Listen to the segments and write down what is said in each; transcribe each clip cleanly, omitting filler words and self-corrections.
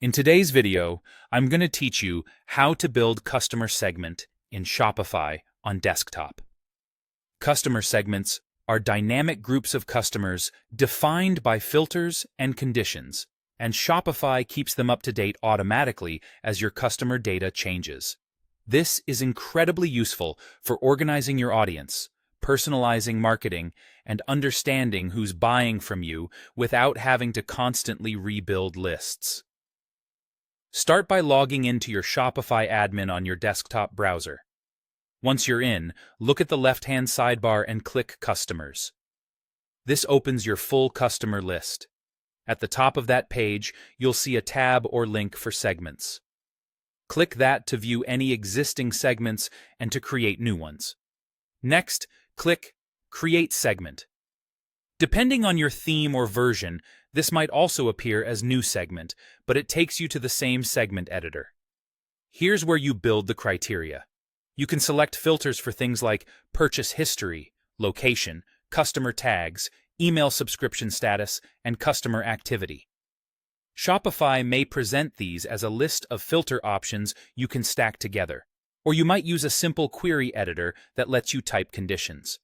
In today's video, I'm going to teach you how to build customer segment in Shopify on desktop. Customer segments are dynamic groups of customers defined by filters and conditions, and Shopify keeps them up to date automatically as your customer data changes. This is incredibly useful for organizing your audience, personalizing marketing, and understanding who's buying from you without having to constantly rebuild lists. Start by logging into your Shopify admin on your desktop browser. Once you're in, look at the left-hand sidebar and click Customers. This opens your full customer list. At the top of that page, you'll see a tab or link for segments. Click that to view any existing segments and to create new ones. Next, click Create Segment. Depending on your theme or version, this might also appear as New Segment, but it takes you to the same segment editor. Here's where you build the criteria. You can select filters for things like purchase history, location, customer tags, email subscription status, and customer activity. Shopify may present these as a list of filter options you can stack together, or you might use a simple query editor that lets you type conditions.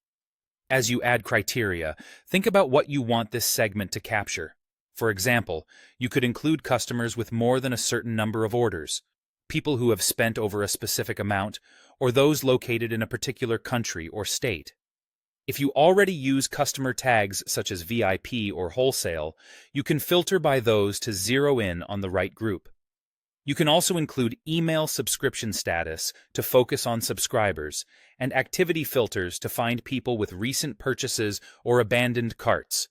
As you add criteria, think about what you want this segment to capture. For example, you could include customers with more than a certain number of orders, people who have spent over a specific amount, or those located in a particular country or state. If you already use customer tags such as VIP or wholesale, you can filter by those to zero in on the right group. You can also include email subscription status to focus on subscribers, and activity filters to find people with recent purchases or abandoned carts.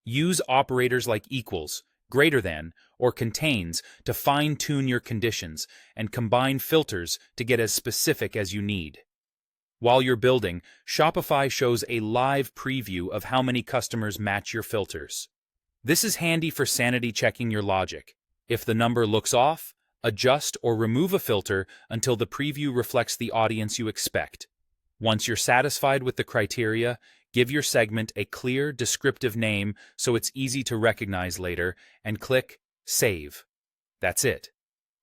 Use operators like equals, greater than, or contains to fine-tune your conditions and combine filters to get as specific as you need. While you're building, Shopify shows a live preview of how many customers match your filters. This is handy for sanity checking your logic. If the number looks off, adjust or remove a filter until the preview reflects the audience you expect. Once you're satisfied with the criteria, give your segment a clear, descriptive name so it's easy to recognize later, and click Save. That's it.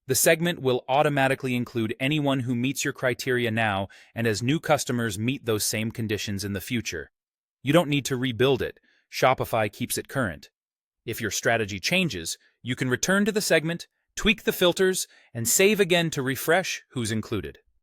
The segment will automatically include anyone who meets your criteria now and as new customers meet those same conditions in the future. You don't need to rebuild it. Shopify keeps it current. If your strategy changes, you can return to the segment, tweak the filters, and save again to refresh who's included.